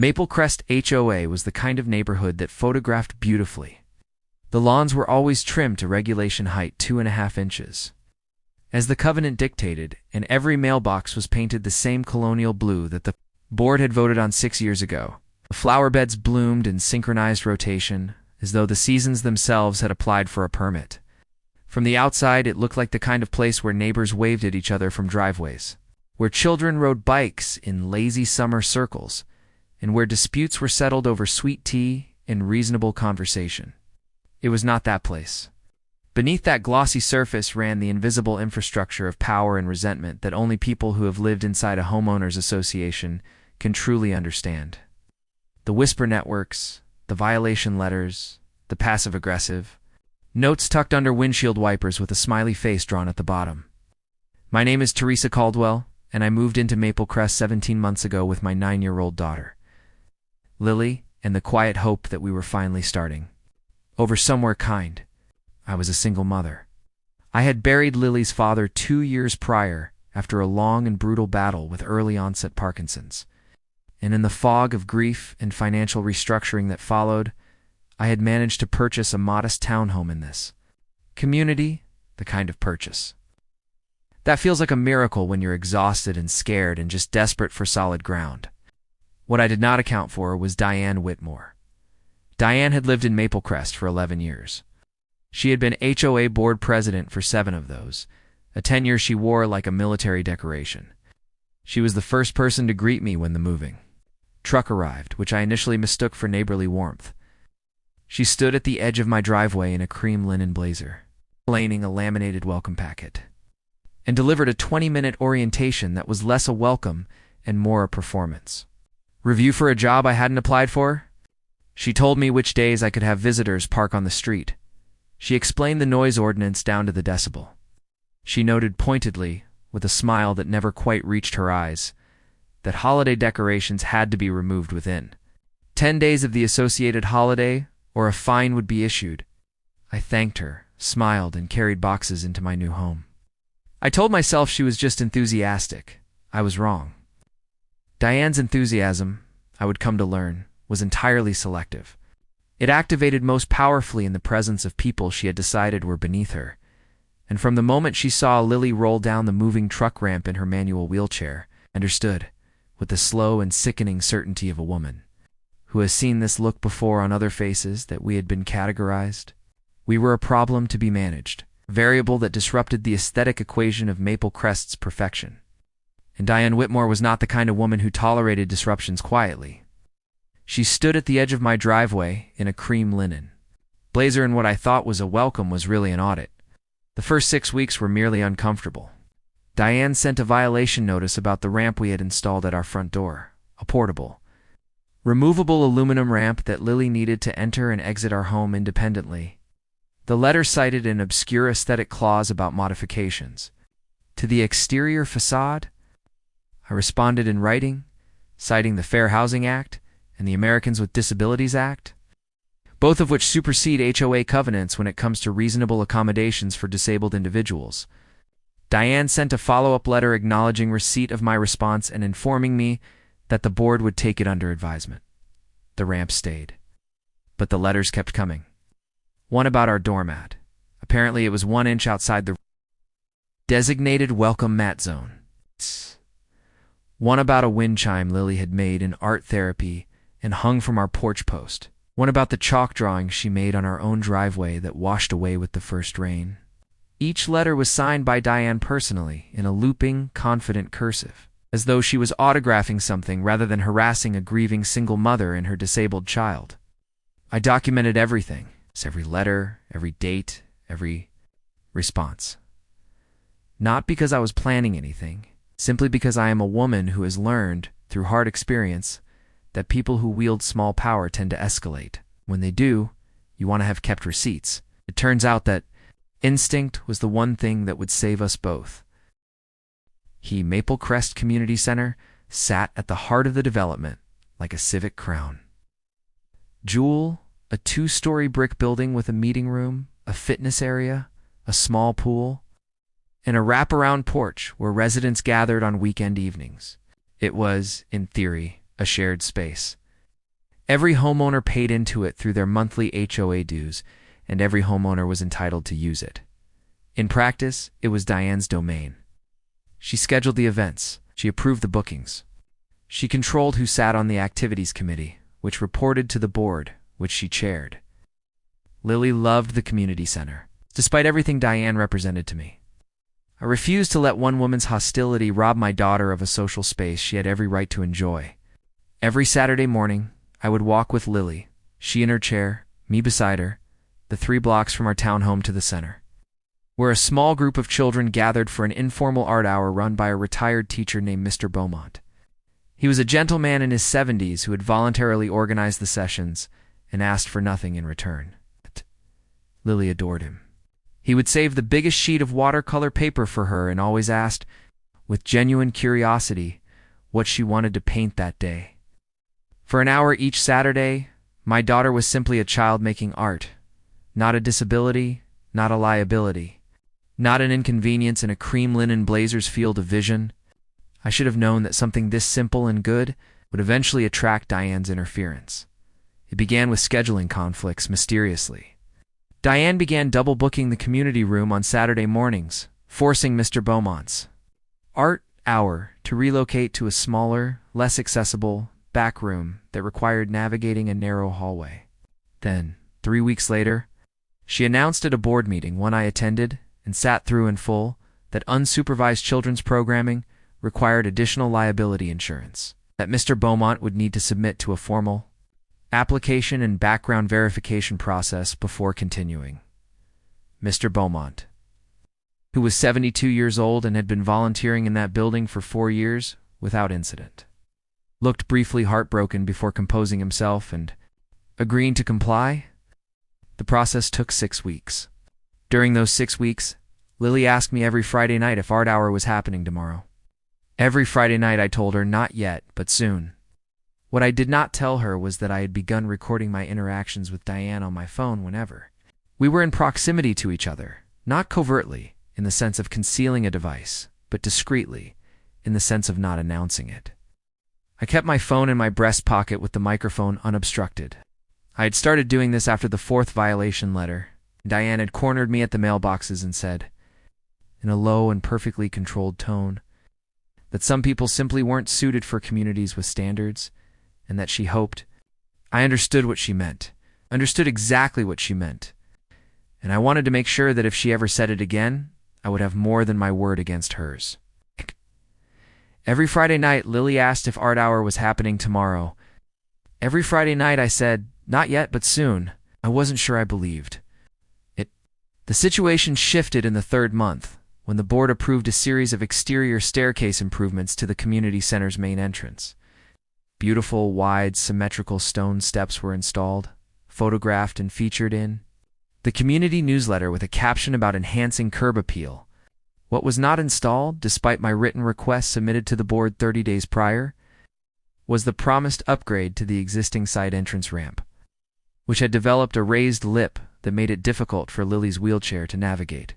Maple Crest HOA was the kind of neighborhood that photographed beautifully. The lawns were always trimmed to regulation height 2.5 inches, as the covenant dictated, and every mailbox was painted the same colonial blue that the board had voted on 6 years ago. The flower beds bloomed in synchronized rotation, as though the seasons themselves had applied for a permit. From the outside, it looked like the kind of place where neighbors waved at each other from driveways, where children rode bikes in lazy summer circles, and where disputes were settled over sweet tea and reasonable conversation. It was not that place. Beneath that glossy surface ran the invisible infrastructure of power and resentment that only people who have lived inside a homeowners association can truly understand. The whisper networks, the violation letters, the passive-aggressive, notes tucked under windshield wipers with a smiley face drawn at the bottom. My name is Teresa Caldwell, and I moved into Maple Crest 17 months ago with my 9-year-old daughter, Lily, and the quiet hope that we were finally starting over somewhere kind. I was a single mother. I had buried Lily's father 2 years prior after a long and brutal battle with early-onset Parkinson's. And in the fog of grief and financial restructuring that followed, I had managed to purchase a modest townhome in this community, the kind of purchase that feels like a miracle when you're exhausted and scared and just desperate for solid ground. What I did not account for was Diane Whitmore. Diane had lived in Maple Crest for 11 years. She had been HOA board president for 7 of those, a tenure she wore like a military decoration. She was the first person to greet me when the moving truck arrived, which I initially mistook for neighborly warmth. She stood at the edge of my driveway in a cream linen blazer, explaining a laminated welcome packet, and delivered a 20-minute orientation that was less a welcome and more a performance review for a job I hadn't applied for. She told me which days I could have visitors park on the street. She explained the noise ordinance down to the decibel. She noted pointedly, with a smile that never quite reached her eyes, that holiday decorations had to be removed within 10 days of the associated holiday, or a fine would be issued. I thanked her, smiled, and carried boxes into my new home. I told myself she was just enthusiastic. I was wrong. Diane's enthusiasm, I would come to learn, was entirely selective. It activated most powerfully in the presence of people she had decided were beneath her, and from the moment she saw Lily roll down the moving truck ramp in her manual wheelchair, understood, with the slow and sickening certainty of a woman who has seen this look before on other faces, that we had been categorized. We were a problem to be managed, a variable that disrupted the aesthetic equation of Maple Crest's perfection. And Diane Whitmore was not the kind of woman who tolerated disruptions quietly. She stood at the edge of my driveway in a cream linen blazer, and what I thought was a welcome was really an audit. The first 6 weeks were merely uncomfortable. Diane sent a violation notice about the ramp we had installed at our front door, a portable, removable aluminum ramp that Lily needed to enter and exit our home independently. The letter cited an obscure aesthetic clause about modifications to the exterior facade. I responded in writing, citing the Fair Housing Act and the Americans with Disabilities Act, both of which supersede HOA covenants when it comes to reasonable accommodations for disabled individuals. Diane sent a follow-up letter acknowledging receipt of my response and informing me that the board would take it under advisement. The ramp stayed, but the letters kept coming. One about our doormat. Apparently it was 1 inch outside the designated welcome mat zone. One about a wind chime Lily had made in art therapy and hung from our porch post. One about the chalk drawing she made on our own driveway that washed away with the first rain. Each letter was signed by Diane personally in a looping, confident cursive, as though she was autographing something rather than harassing a grieving single mother and her disabled child. I documented everything, every letter, every date, every response. Not because I was planning anything, simply because I am a woman who has learned, through hard experience, that people who wield small power tend to escalate. When they do, you want to have kept receipts. It turns out that instinct was the one thing that would save us both. Maple Crest Community Center sat at the heart of the development like a civic crown. Jewel, a 2-story brick building with a meeting room, a fitness area, a small pool, and a wraparound porch where residents gathered on weekend evenings. It was, in theory, a shared space, Every homeowner paid into it through their monthly HOA dues, and every homeowner was entitled to use it. In practice, it was Diane's domain. She scheduled the events. She approved the bookings. She controlled who sat on the activities committee, which reported to the board, which she chaired. Lily loved the community center, despite everything Diane represented to me. I refused to let one woman's hostility rob my daughter of a social space she had every right to enjoy. Every Saturday morning, I would walk with Lily, she in her chair, me beside her, the 3 blocks from our townhome to the center, where a small group of children gathered for an informal art hour run by a retired teacher named Mr. Beaumont. He was a gentleman in his 70s who had voluntarily organized the sessions and asked for nothing in return. Lily adored him. He would save the biggest sheet of watercolor paper for her and always asked, with genuine curiosity, what she wanted to paint that day. For an hour each Saturday, my daughter was simply a child making art, not a disability, not a liability, not an inconvenience in a cream linen blazer's field of vision. I should have known that something this simple and good would eventually attract Diane's interference. It began with scheduling conflicts, mysteriously. Diane began double booking the community room on Saturday mornings, forcing Mr. Beaumont's art hour to relocate to a smaller, less accessible back room that required navigating a narrow hallway. Then, 3 weeks later, she announced at a board meeting, one I attended and sat through in full, that unsupervised children's programming required additional liability insurance, that Mr. Beaumont would need to submit to a formal application and background verification process before continuing. Mr. Beaumont, who was 72 years old and had been volunteering in that building for 4 years without incident, looked briefly heartbroken before composing himself and agreeing to comply. The process took 6 weeks. During those 6 weeks, Lily asked me every Friday night if art hour was happening tomorrow. Every Friday night I told her not yet, but soon. What I did not tell her was that I had begun recording my interactions with Diane on my phone whenever. We were in proximity to each other, not covertly, in the sense of concealing a device, but discreetly, in the sense of not announcing it. I kept my phone in my breast pocket with the microphone unobstructed. I had started doing this after the 4th violation letter. Diane had cornered me at the mailboxes and said, in a low and perfectly controlled tone, that some people simply weren't suited for communities with standards, and that she hoped. I understood what she meant, understood exactly what she meant, and I wanted to make sure that if she ever said it again, I would have more than my word against hers. Every Friday night, Lily asked if art hour was happening tomorrow. Every Friday night I said, not yet, but soon. I wasn't sure I believed. The situation shifted in the 3rd month, when the board approved a series of exterior staircase improvements to the community center's main entrance. Beautiful, wide, symmetrical stone steps were installed, photographed and featured in the community newsletter with a caption about enhancing curb appeal. What was not installed, despite my written request submitted to the board 30 days prior, was the promised upgrade to the existing side entrance ramp, which had developed a raised lip that made it difficult for Lily's wheelchair to navigate.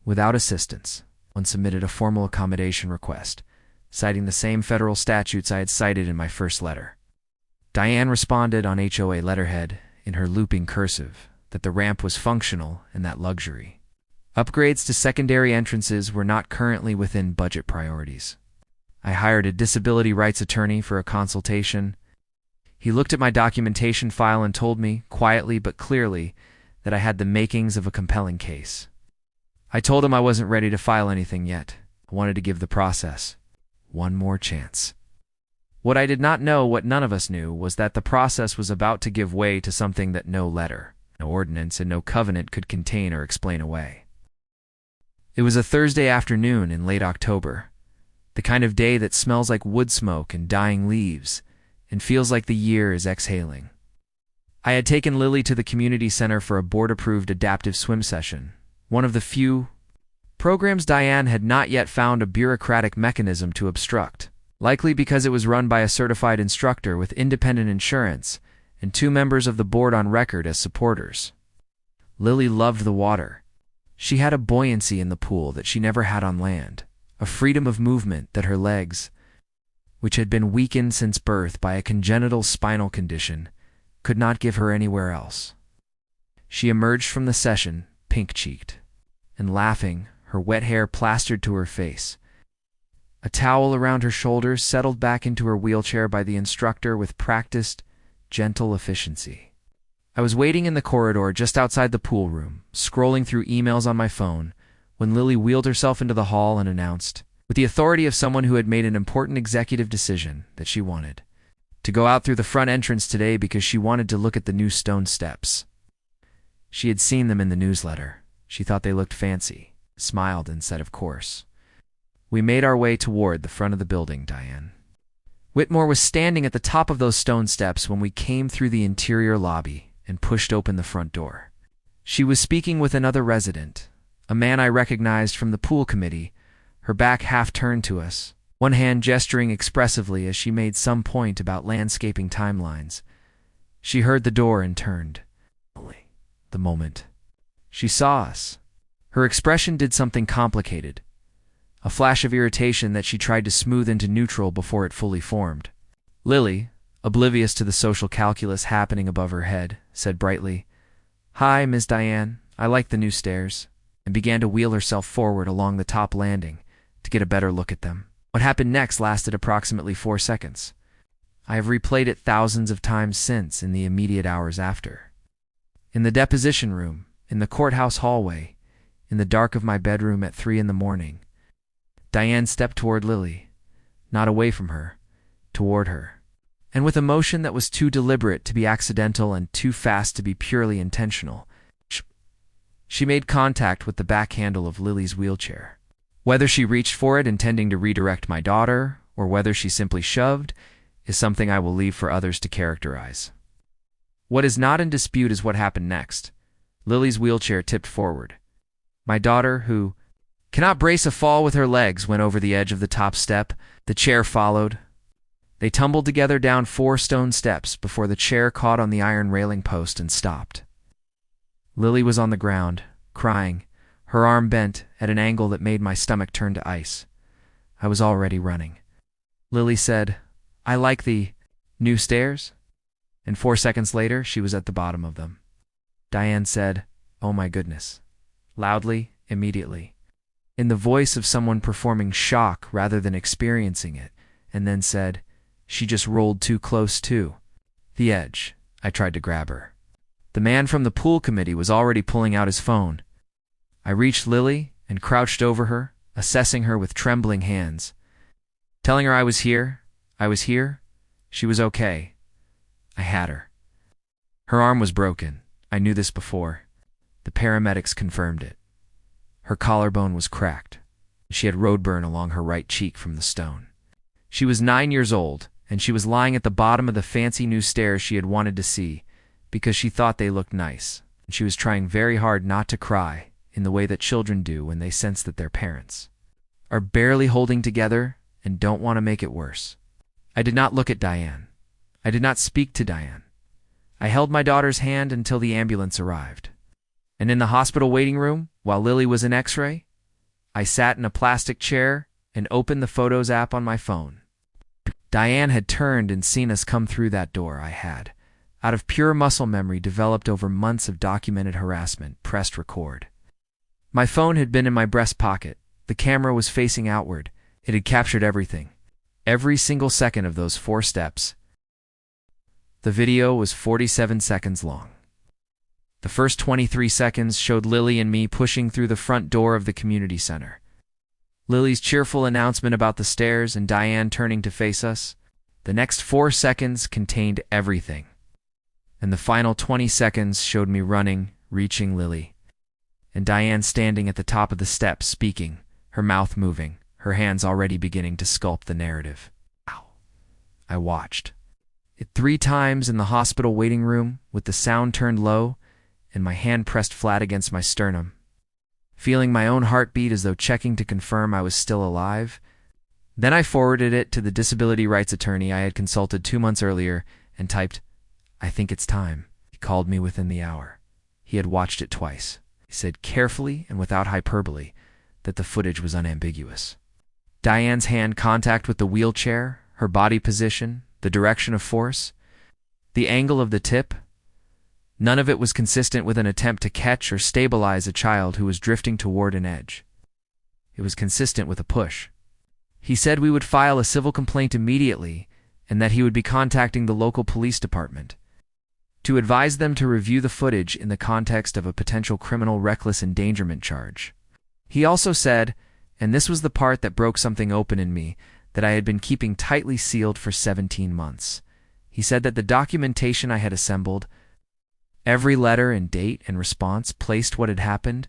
Without assistance, one submitted a formal accommodation request, citing the same federal statutes I had cited in my first letter. Diane responded on HOA letterhead, in her looping cursive, that the ramp was functional and that luxury. Upgrades to secondary entrances were not currently within budget priorities. I hired a disability rights attorney for a consultation. He looked at my documentation file and told me, quietly but clearly, that I had the makings of a compelling case. I told him I wasn't ready to file anything yet. I wanted to give the process one more chance. What I did not know, what none of us knew, was that the process was about to give way to something that no letter, no ordinance, and no covenant could contain or explain away. It was a Thursday afternoon in late October, the kind of day that smells like wood smoke and dying leaves, and feels like the year is exhaling. I had taken Lily to the community center for a board-approved adaptive swim session, one of the few programs Diane had not yet found a bureaucratic mechanism to obstruct, likely because it was run by a certified instructor with independent insurance and 2 members of the board on record as supporters. Lily loved the water. She had a buoyancy in the pool that she never had on land, a freedom of movement that her legs, which had been weakened since birth by a congenital spinal condition, could not give her anywhere else. She emerged from the session, pink-cheeked, and laughing, her wet hair plastered to her face. A towel around her shoulders settled back into her wheelchair by the instructor with practiced, gentle efficiency. I was waiting in the corridor just outside the pool room, scrolling through emails on my phone, when Lily wheeled herself into the hall and announced, with the authority of someone who had made an important executive decision, that she wanted to go out through the front entrance today because she wanted to look at the new stone steps. She had seen them in the newsletter. She thought they looked fancy, smiled and said, "Of course." We made our way toward the front of the building, Diane. Whitmore was standing at the top of those stone steps when we came through the interior lobby and pushed open the front door. She was speaking with another resident, a man I recognized from the pool committee, her back half turned to us, one hand gesturing expressively as she made some point about landscaping timelines. She heard the door and turned. The moment she saw us, her expression did something complicated, a flash of irritation that she tried to smooth into neutral before it fully formed. Lily, oblivious to the social calculus happening above her head, said brightly, "Hi, Ms. Diane, I like the new stairs," and began to wheel herself forward along the top landing to get a better look at them. What happened next lasted approximately 4 seconds. I have replayed it thousands of times since in the immediate hours after. In the deposition room, in the courthouse hallway, in the dark of my bedroom at 3 in the morning, Diane stepped toward Lily, not away from her, toward her, and with a motion that was too deliberate to be accidental and too fast to be purely intentional, she made contact with the back handle of Lily's wheelchair. Whether she reached for it intending to redirect my daughter, or whether she simply shoved, is something I will leave for others to characterize. What is not in dispute is what happened next. Lily's wheelchair tipped forward. My daughter, who cannot brace a fall with her legs, went over the edge of the top step. The chair followed. They tumbled together down 4 stone steps before the chair caught on the iron railing post and stopped. Lily was on the ground, crying, her arm bent at an angle that made my stomach turn to ice. I was already running. Lily said, "I like the new stairs," and 4 seconds later she was at the bottom of them. Diane said, "Oh my goodness," loudly, immediately, in the voice of someone performing shock rather than experiencing it, and then said, "She just rolled too close to the edge." I tried to grab her. The man from the pool committee was already pulling out his phone. I reached Lily and crouched over her, assessing her with trembling hands, telling her I was here, she was okay. I had her. Her arm was broken. I knew this before. The paramedics confirmed it. Her collarbone was cracked. She had road burn along her right cheek from the stone. She was 9 years old, and she was lying at the bottom of the fancy new stairs she had wanted to see because she thought they looked nice, and she was trying very hard not to cry in the way that children do when they sense that their parents are barely holding together and don't want to make it worse. I did not look at Diane. I did not speak to Diane. I held my daughter's hand until the ambulance arrived. And in the hospital waiting room, while Lily was in X-ray, I sat in a plastic chair and opened the Photos app on my phone. Diane had turned and seen us come through that door. I had, out of pure muscle memory developed over months of documented harassment, pressed record. My phone had been in my breast pocket. The camera was facing outward. It had captured everything. Every single second of those 4 steps. The video was 47 seconds long. The first 23 seconds showed Lily and me pushing through the front door of the community center. Lily's cheerful announcement about the stairs and Diane turning to face us. The next 4 seconds contained everything. And the final 20 seconds showed me running, reaching Lily, and Diane standing at the top of the steps speaking, her mouth moving, her hands already beginning to sculpt the narrative. Ow. I watched it 3 times in the hospital waiting room with the sound turned low and my hand pressed flat against my sternum, feeling my own heartbeat as though checking to confirm I was still alive. Then I forwarded it to the disability rights attorney I had consulted 2 months earlier and typed, "I think it's time." He called me within the hour. He had watched it twice. He said carefully and without hyperbole that the footage was unambiguous. Diane's hand contact with the wheelchair, her body position, the direction of force. The angle of the tip? None of it was consistent with an attempt to catch or stabilize a child who was drifting toward an edge. It was consistent with a push. He said we would file a civil complaint immediately and that he would be contacting the local police department to advise them to review the footage in the context of a potential criminal reckless endangerment charge. He also said, and this was the part that broke something open in me, that I had been keeping tightly sealed for 17 months. He said that the documentation I had assembled, every letter and date and response placed what had happened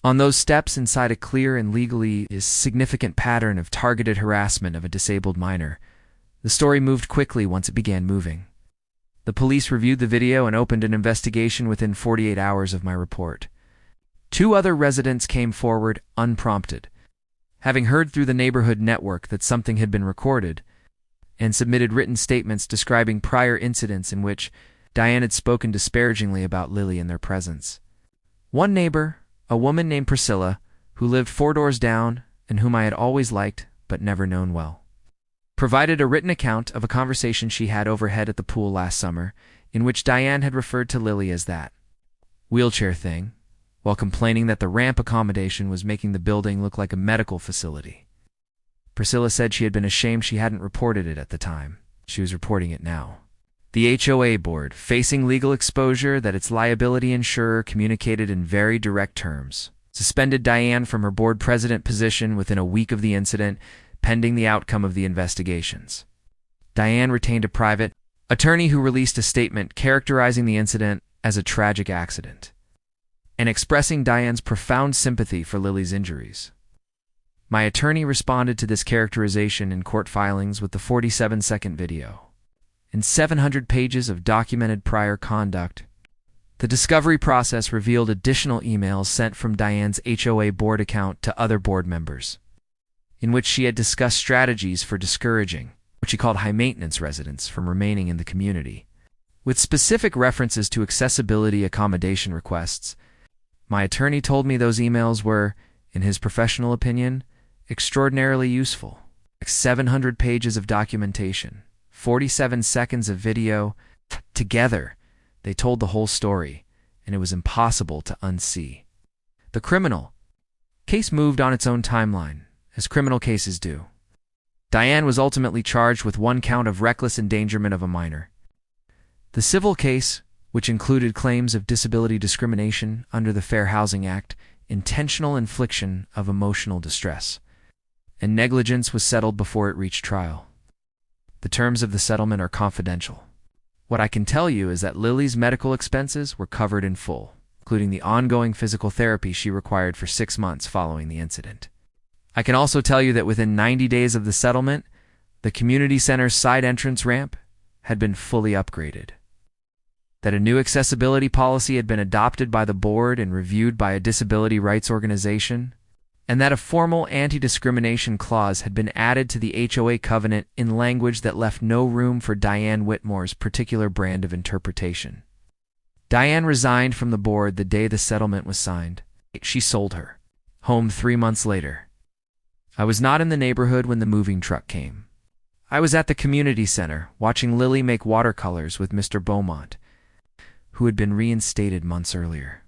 on those steps inside a clear and legally significant pattern of targeted harassment of a disabled minor. The story moved quickly once it began moving. The police reviewed the video and opened an investigation within 48 hours of my report. 2 other residents came forward unprompted, having heard through the neighborhood network that something had been recorded, and submitted written statements describing prior incidents in which Diane had spoken disparagingly about Lily in their presence. One neighbor, a woman named Priscilla, who lived 4 doors down and whom I had always liked but never known well, provided a written account of a conversation she had overhead at the pool last summer in which Diane had referred to Lily as that wheelchair thing, while complaining that the ramp accommodation was making the building look like a medical facility. Priscilla said she had been ashamed she hadn't reported it at the time. She was reporting it now. The HOA board, facing legal exposure that its liability insurer communicated in very direct terms, suspended Diane from her board president position within a week of the incident, pending the outcome of the investigations. Diane retained a private attorney who released a statement characterizing the incident as a tragic accident and expressing Diane's profound sympathy for Lily's injuries. My attorney responded to this characterization in court filings with the 47-second video and 700 pages of documented prior conduct. The discovery process revealed additional emails sent from Diane's HOA board account to other board members, in which she had discussed strategies for discouraging what she called high-maintenance residents from remaining in the community, with specific references to accessibility accommodation requests. My attorney told me those emails were, in his professional opinion, extraordinarily useful. 700 pages of documentation, 47 seconds of video. Together, they told the whole story, and it was impossible to unsee. The criminal case moved on its own timeline, as criminal cases do. Diane was ultimately charged with 1 count of reckless endangerment of a minor. The civil case, which included claims of disability discrimination under the Fair Housing Act, intentional infliction of emotional distress, and negligence, was settled before it reached trial. The terms of the settlement are confidential. What I can tell you is that Lily's medical expenses were covered in full, including the ongoing physical therapy she required for 6 months following the incident. I can also tell you that within 90 days of the settlement, the community center's side entrance ramp had been fully upgraded, that a new accessibility policy had been adopted by the board and reviewed by a disability rights organization, and that a formal anti-discrimination clause had been added to the HOA covenant in language that left no room for Diane Whitmore's particular brand of interpretation. Diane resigned from the board the day the settlement was signed. She sold her home 3 months later. I was not in the neighborhood when the moving truck came. I was at the community center watching Lily make watercolors with Mr. Beaumont, who had been reinstated months earlier.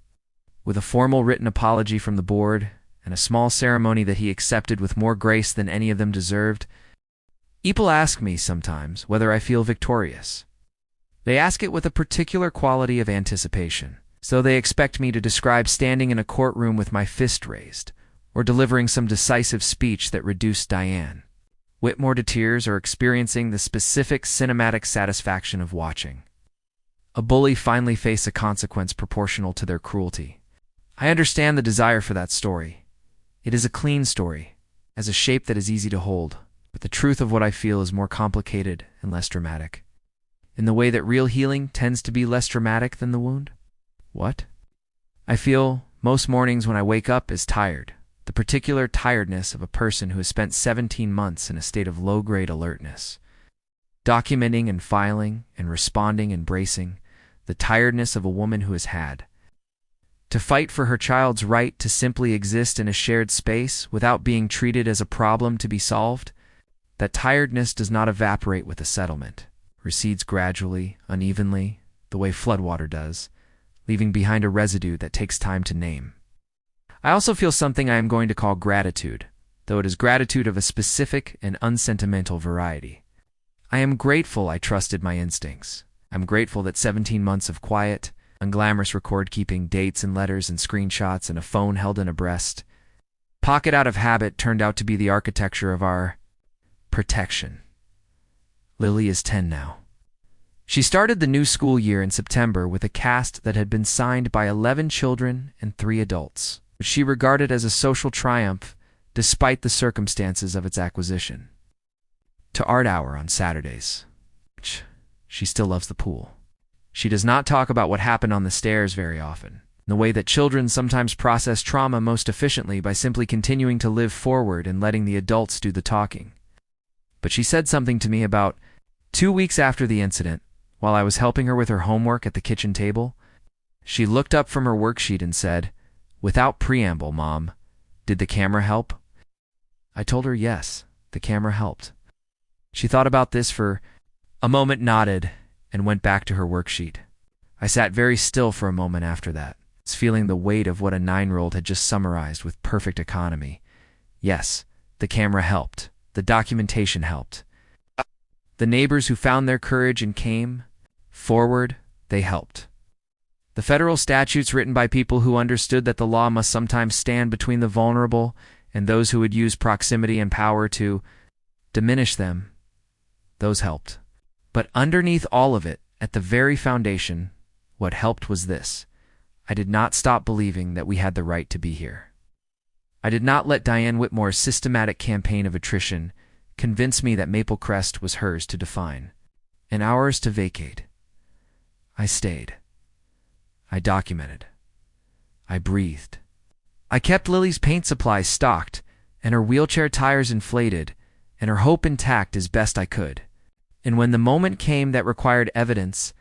With a formal written apology from the board and a small ceremony that he accepted with more grace than any of them deserved, people ask me sometimes whether I feel victorious. They ask it with a particular quality of anticipation, so they expect me to describe standing in a courtroom with my fist raised, or delivering some decisive speech that reduced Diane Whitmore to tears, or experiencing the specific cinematic satisfaction of watching a bully finally face a consequence proportional to their cruelty. I understand the desire for that story. It is a clean story, has a shape that is easy to hold, but the truth of what I feel is more complicated and less dramatic, in the way that real healing tends to be less dramatic than the wound. What? I feel most mornings when I wake up is tired, the particular tiredness of a person who has spent 17 months in a state of low-grade alertness, documenting and filing and responding and bracing, the tiredness of a woman who has had to fight for her child's right to simply exist in a shared space without being treated as a problem to be solved. That tiredness does not evaporate with a settlement, recedes gradually, unevenly, the way floodwater does, leaving behind a residue that takes time to name. I also feel something I am going to call gratitude, though it is gratitude of a specific and unsentimental variety. I am grateful I trusted my instincts. I'm grateful that 17 months of quiet, unglamorous record-keeping, dates and letters and screenshots and a phone held in a breast pocket out of habit turned out to be the architecture of our protection. Lily is 10 now. She started the new school year in September with a cast that had been signed by 11 children and 3 adults, which she regarded as a social triumph despite the circumstances of its acquisition. To art hour on Saturdays. She still loves the pool. She does not talk about what happened on the stairs very often, in the way that children sometimes process trauma most efficiently by simply continuing to live forward and letting the adults do the talking. But she said something to me about 2 weeks after the incident, while I was helping her with her homework at the kitchen table. She looked up from her worksheet and said, "Without preamble, Mom, did the camera help?" I told her yes, the camera helped. She thought about this for a moment, nodded, and went back to her worksheet. I sat very still for a moment after that, feeling the weight of what a 9-year-old had just summarized with perfect economy. Yes, the camera helped. The documentation helped. The neighbors who found their courage and came forward, they helped. The federal statutes written by people who understood that the law must sometimes stand between the vulnerable and those who would use proximity and power to diminish them, those helped. But underneath all of it, at the very foundation, what helped was this. I did not stop believing that we had the right to be here. I did not let Diane Whitmore's systematic campaign of attrition convince me that Maple Crest was hers to define, and ours to vacate. I stayed. I documented. I breathed. I kept Lily's paint supplies stocked, and her wheelchair tires inflated, and her hope intact as best I could. And when the moment came that required evidence,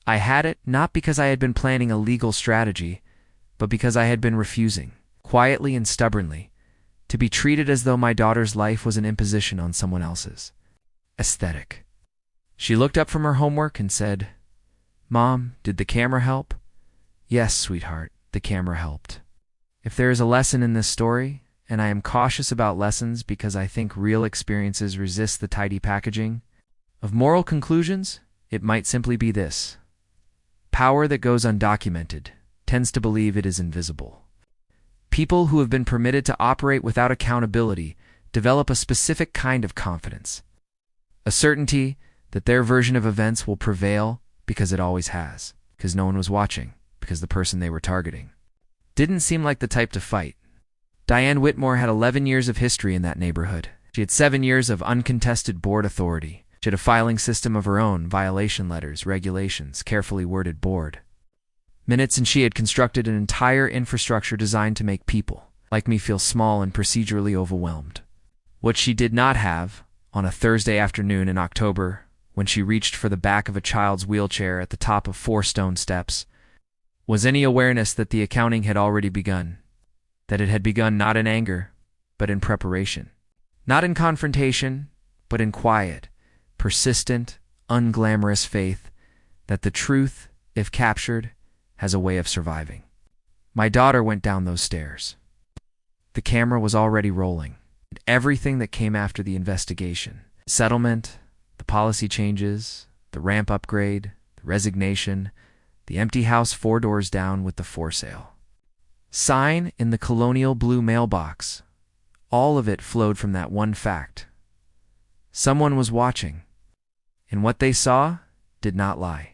I had it not because I had been planning a legal strategy, but because I had been refusing, quietly and stubbornly, to be treated as though my daughter's life was an imposition on someone else's. Aesthetic. She looked up from her homework and said, "Mom, did the camera help?" "Yes, sweetheart, the camera helped." If there is a lesson in this story, and I am cautious about lessons because I think real experiences resist the tidy packaging, of moral conclusions, it might simply be this. Power that goes undocumented tends to believe it is invisible. People who have been permitted to operate without accountability develop a specific kind of confidence, a certainty that their version of events will prevail because it always has, because no one was watching, because the person they were targeting didn't seem like the type to fight. Diane Whitmore had 11 years of history in that neighborhood. She had 7 years of uncontested board authority. She had a filing system of her own, violation letters, regulations, carefully worded board minutes, and she had constructed an entire infrastructure designed to make people like me feel small and procedurally overwhelmed. What she did not have, on a Thursday afternoon in October, when she reached for the back of a child's wheelchair at the top of 4 stone steps, was any awareness that the accounting had already begun, that it had begun not in anger, but in preparation, not in confrontation, but in quiet, persistent, unglamorous faith that the truth, if captured, has a way of surviving. My daughter went down those stairs. The camera was already rolling. Everything that came after the investigation, settlement, the policy changes, the ramp upgrade, the resignation, the empty house 4 doors down with the for sale sign in the colonial blue mailbox, all of it flowed from that one fact. Someone was watching, and what they saw did not lie.